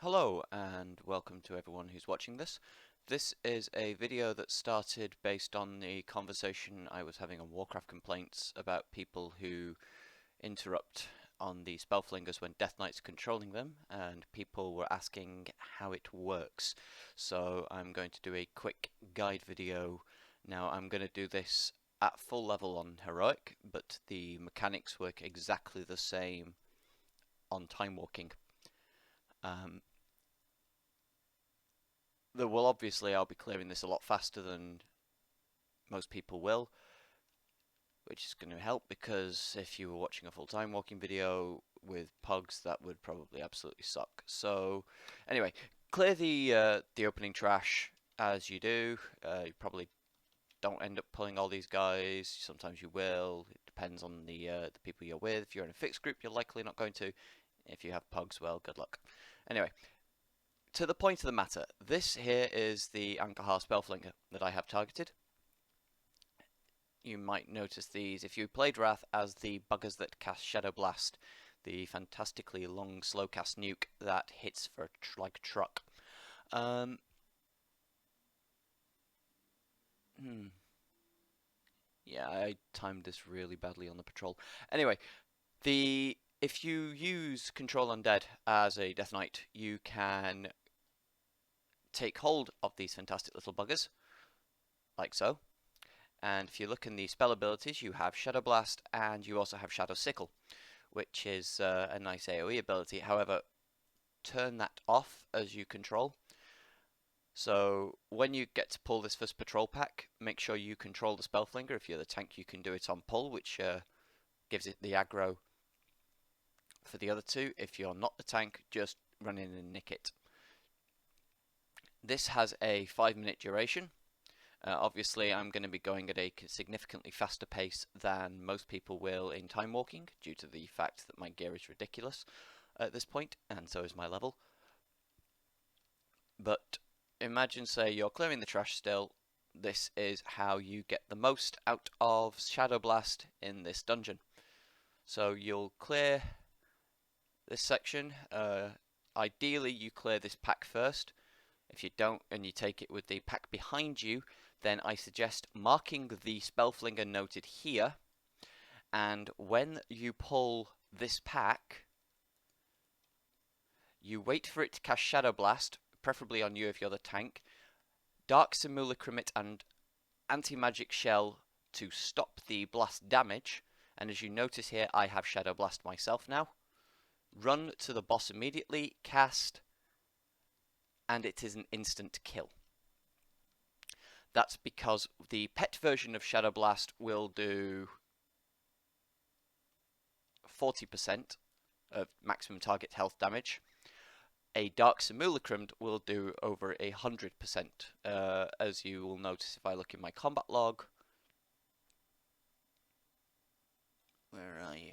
Hello and welcome to everyone who's watching this. This is a video that started based on the conversation I was having on Warcraft complaints about people who interrupt on the Spellflingers when Death Knight's controlling them, and people were asking how it works. So I'm going to do a quick guide video. Now I'm going to do this at full level on Heroic, but the mechanics work exactly the same on Timewalking. I'll be clearing this a lot faster than most people will, which is going to help because if you were watching a full time walking video with pugs, that would probably absolutely suck. So, anyway, clear the opening trash as you do. You probably don't end up pulling all these guys. Sometimes you will. It depends on the people you're with. If you're in a fixed group, you're likely not going to. If you have pugs, well, good luck. Anyway, to the point of the matter, this here is the Ahn'Kahet Spellflinger that I have targeted. You might notice these if you played Wrath as the buggers that cast Shadow Blast, the fantastically long slow cast nuke that hits for like a truck. Yeah, I timed this really badly on the patrol. Anyway, if you use Control Undead as a Death Knight, you can take hold of these fantastic little buggers, like so. And if you look in the spell abilities, you have Shadow Blast and you also have Shadow Sickle, which is a nice AoE ability. However, turn that off as you control. So when you get to pull this first patrol pack, make sure you control the Spellflinger. If you're the tank, you can do it on pull, which gives it the aggro for the other two. If you're not the tank, just run in and nick it. This has a 5-minute duration. Obviously, I'm going to be going at a significantly faster pace than most people will in time walking, due to the fact that my gear is ridiculous at this point, and so is my level. But imagine, say, you're clearing the trash still. This is how you get the most out of Shadow Blast in this dungeon. So you'll clear this section. Ideally, you clear this pack first. If you don't, and you take it with the pack behind you, then I suggest marking the Spellflinger noted here, and when you pull this pack, you wait for it to cast Shadow Blast, preferably on you if you're the tank, Dark Simulacrum it and Anti-Magic Shell to stop the blast damage, and as you notice here, I have Shadow Blast myself now. Run to the boss immediately, cast, and it is an instant kill. That's because the pet version of Shadow Blast will do 40% of maximum target health damage. A Dark Simulacrum will do over 100%, as you will notice if I look in my combat log. Where are you?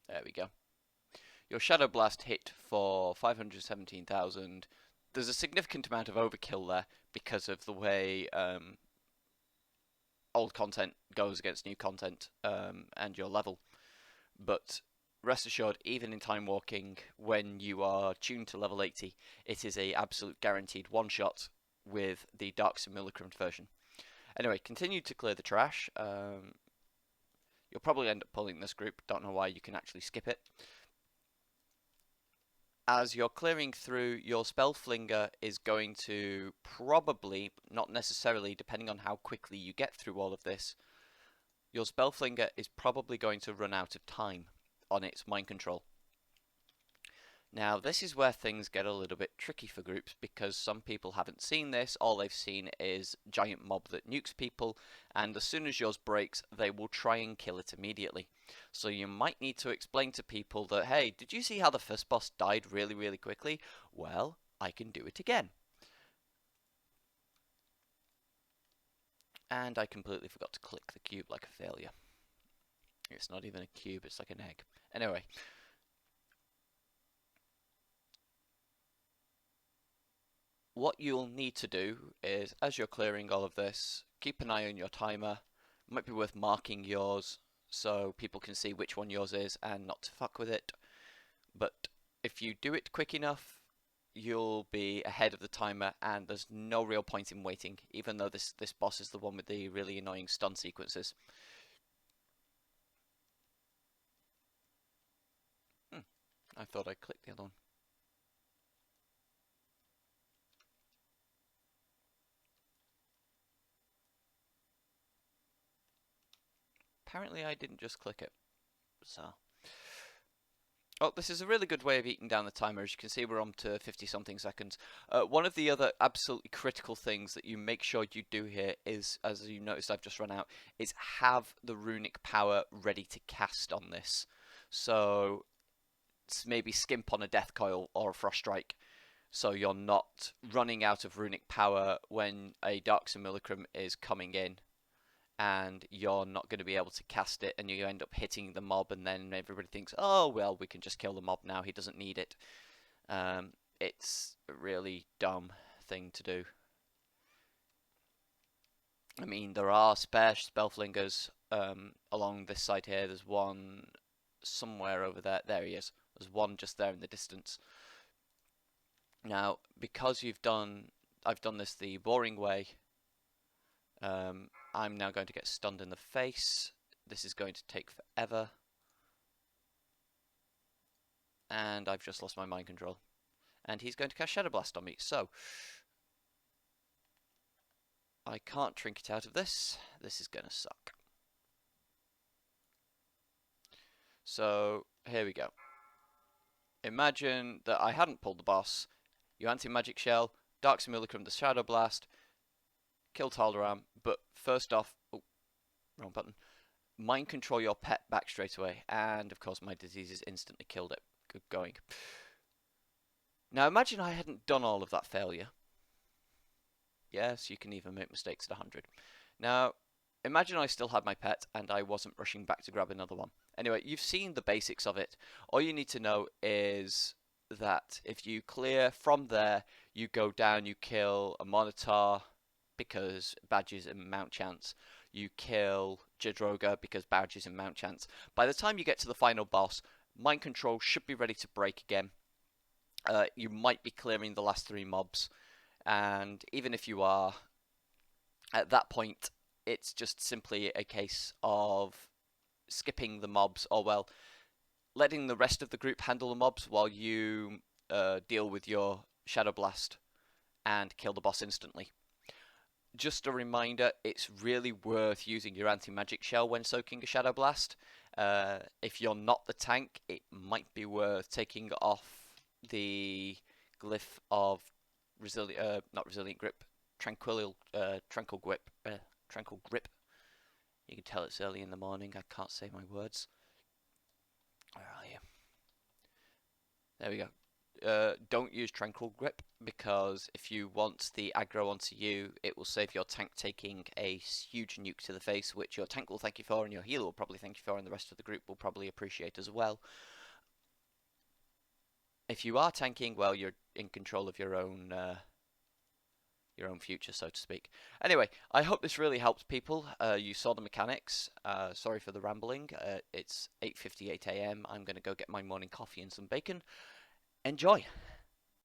There we go. Your Shadow Blast hit for 517,000. There's a significant amount of overkill there because of the way old content goes against new content and your level. But rest assured, even in time walking, when you are tuned to level 80, it is a absolute guaranteed one-shot with the Dark Simulacrum version. Anyway, continue to clear the trash. You'll probably end up pulling this group. Don't know why you can actually skip it. As you're clearing through, your Spellflinger is going to probably, not necessarily, depending on how quickly you get through all of this, your Spellflinger is probably going to run out of time on its mind control. Now, this is where things get a little bit tricky for groups because some people haven't seen this. All they've seen is giant mob that nukes people, and as soon as yours breaks, they will try and kill it immediately. So you might need to explain to people that, hey, did you see how the first boss died really, really quickly? Well, I can do it again. And I completely forgot to click the cube like a failure. It's not even a cube, it's like an egg. Anyway. What you'll need to do is, as you're clearing all of this, keep an eye on your timer. It might be worth marking yours so people can see which one yours is and not to fuck with it. But if you do it quick enough, you'll be ahead of the timer, and there's no real point in waiting, even though this boss is the one with the really annoying stun sequences. I thought I clicked the other one. Apparently I didn't just click it. So, oh, this is a really good way of eating down the timer. As you can see, we're on to 50 something seconds. One of the other absolutely critical things that you make sure you do here is, as you noticed I've just run out, is have the runic power ready to cast on this. So maybe skimp on a death coil or a frost strike, so you're not running out of runic power when a dark simulacrum is coming in, and you're not going to be able to cast it, and you end up hitting the mob, and then everybody thinks, oh well, we can just kill the mob now, he doesn't need it. It's a really dumb thing to do. I mean, there are spare spellflingers along this side here. There's one somewhere over there. There he is. There's one just there in the distance. Now, because I've done this the boring way, I'm now going to get stunned in the face. This is going to take forever. And I've just lost my mind control. And he's going to cast Shadow Blast on me, so I can't trinket out of this. This is going to suck. So, here we go. Imagine that I hadn't pulled the boss. You anti-magic shell, Dark Simulacrum, the Shadow Blast, kill Taldaram, but first off, oh, wrong button, mind control your pet back straight away, and of course my diseases instantly killed it. Good going. Now imagine I hadn't done all of that failure. Yes, you can even make mistakes at 100. Now, imagine I still had my pet and I wasn't rushing back to grab another one. Anyway, you've seen the basics of it. All you need to know is that if you clear from there, you go down, you kill a Monitor because badges and mount chance. You kill Jadroga because badges and mount chance. By the time you get to the final boss, mind control should be ready to break again. You might be clearing the last 3 mobs, and even if you are, at that point, it's just simply a case of skipping the mobs, or well, letting the rest of the group handle the mobs while you deal with your Shadow Blast and kill the boss instantly. Just a reminder, it's really worth using your anti-magic shell when soaking a Shadow Blast. If you're not the tank, it might be worth taking off the glyph of not resilient grip, tranquil grip. Tranquil grip. You can tell it's early in the morning. I can't say my words. Where are you? There we go. Don't use Tranquil Grip, because if you want the aggro onto you, it will save your tank taking a huge nuke to the face, which your tank will thank you for, and your healer will probably thank you for, and the rest of the group will probably appreciate as well. If you are tanking, well, you're in control of your own future, so to speak. Anyway, I hope this really helps people. You saw the mechanics. Sorry for the rambling. It's 8:58 AM. I'm going to go get my morning coffee and some bacon. Enjoy!